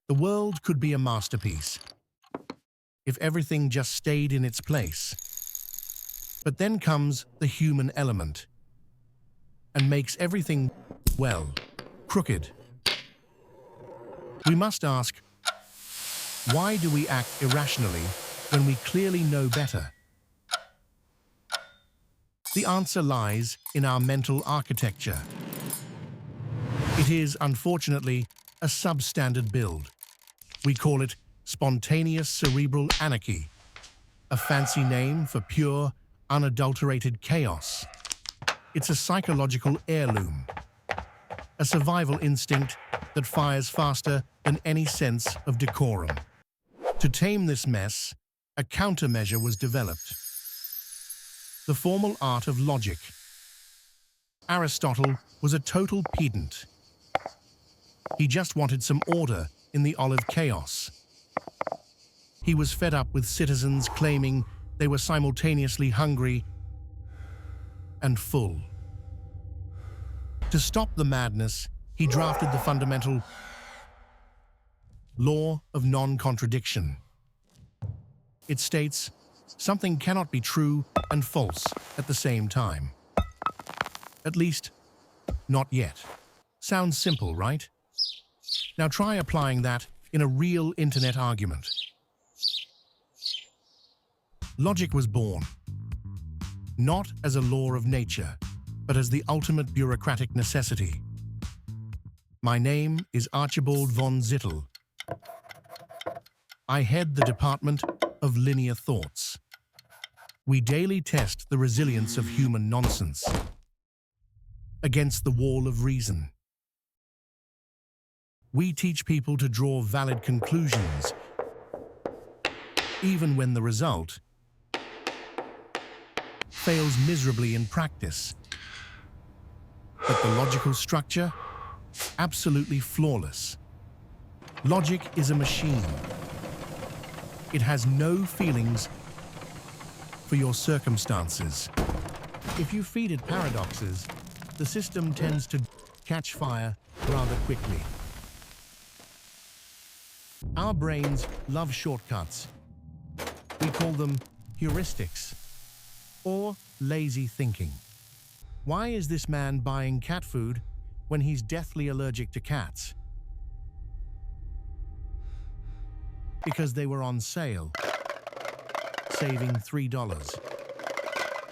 The world could be a masterpiece if everything just stayed in its place. But then comes the human element and makes everything, well, crooked. We must ask, why do we act irrationally when we clearly know better? The answer lies in our mental architecture. It is, unfortunately, a substandard build. We call it spontaneous cerebral anarchy, a fancy name for pure, unadulterated chaos. It's a psychological heirloom, a survival instinct that fires faster than any sense of decorum. To tame this mess, a countermeasure was developed: the formal art of logic. Aristotle was a total pedant. He just wanted some order in the olive chaos. He was fed up with citizens claiming they were simultaneously hungry and full. To stop the madness, he drafted the fundamental law of non-contradiction. It states, something cannot be true and false at the same time. At least, not yet. Sounds simple, right? Now try applying that in a real internet argument. Logic was born, not as a law of nature, but as the ultimate bureaucratic necessity. My name is Archibald von Zittel. I head the Department of Linear Thoughts. We daily test the resilience of human nonsense against the wall of reason. We teach people to draw valid conclusions, even when the result fails miserably in practice. But the logical structure, absolutely flawless. Logic is a machine. It has no feelings for your circumstances. If you feed it paradoxes, the system tends to catch fire rather quickly. Our brains love shortcuts. We call them heuristics or lazy thinking. Why is this man buying cat food when he's deathly allergic to cats? Because they were on sale, saving $3.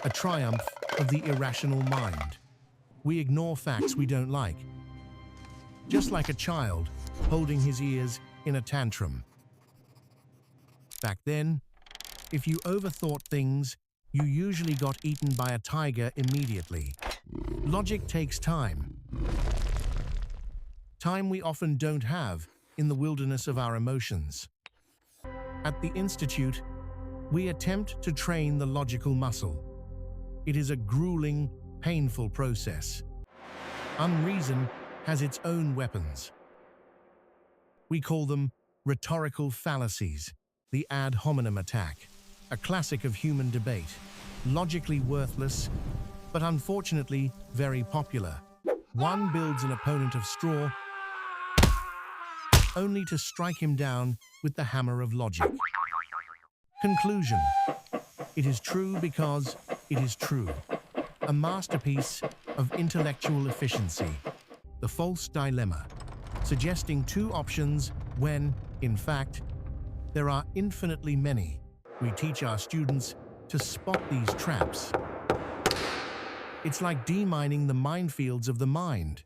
A triumph of the irrational mind. We ignore facts we don't like, just like a child holding his ears in a tantrum. Back then, if you overthought things, you usually got eaten by a tiger immediately. Logic takes time. Time we often don't have in the wilderness of our emotions. At the Institute, we attempt to train the logical muscle. It is a grueling, painful process. Unreason has its own weapons. We call them rhetorical fallacies, the ad hominem attack, a classic of human debate, logically worthless, but unfortunately very popular. One builds an opponent of straw, only to strike him down with the hammer of logic. Conclusion: it is true because it is true. A masterpiece of intellectual efficiency. The false dilemma, suggesting two options when, in fact, there are infinitely many. We teach our students to spot these traps. It's like demining the minefields of the mind.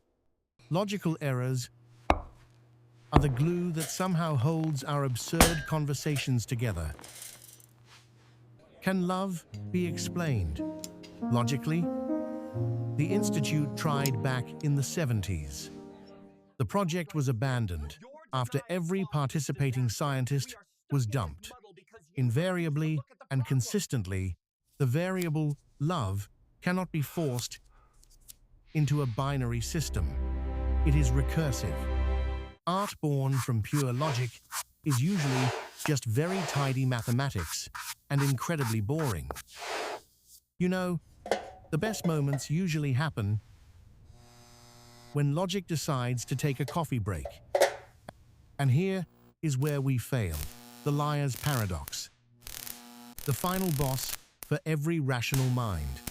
Logical errors are the glue that somehow holds our absurd conversations together. Can love be explained logically? The Institute tried back in the 70s. The project was abandoned after every participating scientist was dumped. Invariably and consistently, the variable love cannot be forced into a binary system. It is recursive. Art born from pure logic is usually just very tidy mathematics and incredibly boring. You know, the best moments usually happen when logic decides to take a coffee break. And here is where we fail. The liar's paradox. The final boss for every rational mind.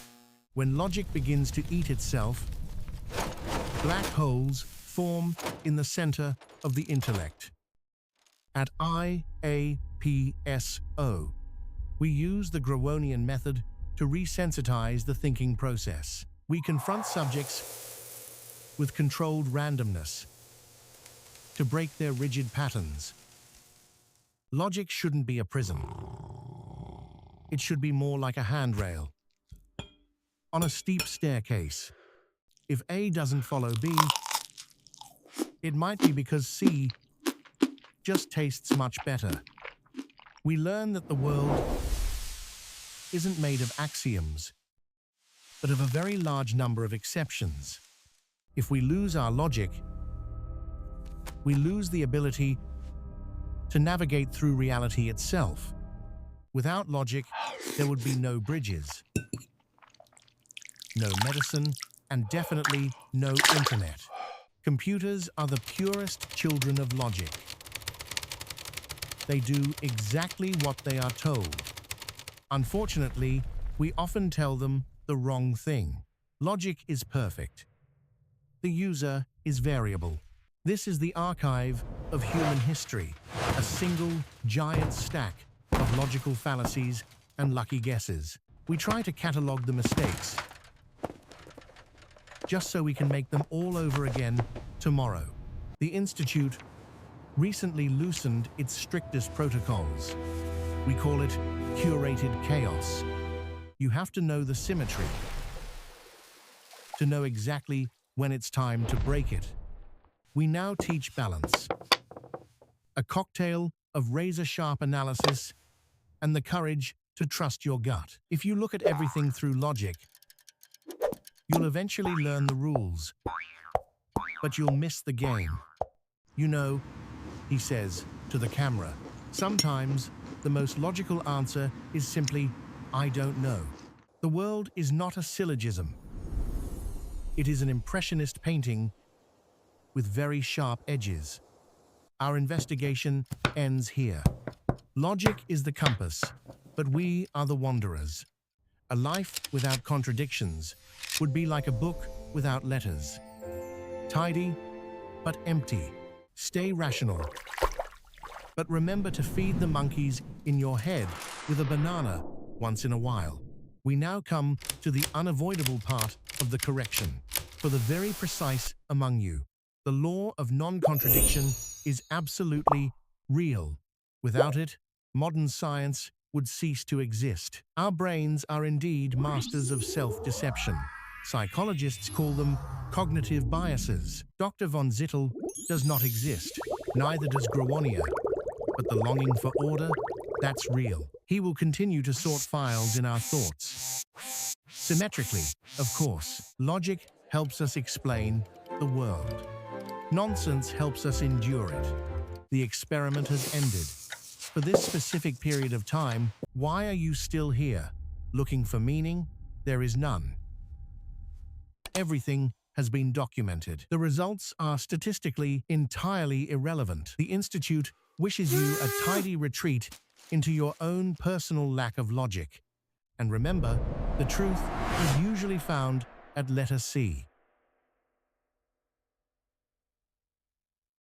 When logic begins to eat itself, black holes form in the center of the intellect. At IAPSO, we use the Groenian method to resensitize the thinking process. We confront subjects with controlled randomness to break their rigid patterns. Logic shouldn't be a prison. It should be more like a handrail on a steep staircase. If A doesn't follow B, it might be because C just tastes much better. We learn that the world isn't made of axioms, but of a very large number of exceptions. If we lose our logic, we lose the ability to navigate through reality itself. Without logic, there would be no bridges, no medicine, and definitely no internet. Computers are the purest children of logic. They do exactly what they are told. Unfortunately, we often tell them the wrong thing. Logic is perfect. The user is variable. This is the archive of human history, a single giant stack of logical fallacies and lucky guesses. We try to catalog the mistakes, just so we can make them all over again tomorrow. The Institute recently loosened its strictest protocols. We call it curated chaos. You have to know the symmetry to know exactly when it's time to break it. We now teach balance, a cocktail of razor-sharp analysis and the courage to trust your gut. If you look at everything through logic, you'll eventually learn the rules, but you'll miss the game. You know, he says to the camera, sometimes the most logical answer is simply, I don't know. The world is not a syllogism. It is an impressionist painting with very sharp edges. Our investigation ends here. Logic is the compass, but we are the wanderers. A life without contradictions would be like a book without letters. Tidy, but empty. Stay rational. But remember to feed the monkeys in your head with a banana once in a while. We now come to the unavoidable part of the correction. For the very precise among you, the law of non-contradiction is absolutely real. Without it, modern science would cease to exist. Our brains are indeed masters of self-deception. Psychologists call them cognitive biases. Dr. von Zittel does not exist. Neither does Groenia. But the longing for order, that's real. He will continue to sort files in our thoughts. Symmetrically, of course. Logic helps us explain the world. Nonsense helps us endure it. The experiment has ended. For this specific period of time, why are you still here? Looking for meaning? There is none. Everything has been documented. The results are statistically entirely irrelevant. The Institute wishes you a tidy retreat into your own personal lack of logic. And remember, the truth is usually found at letter C.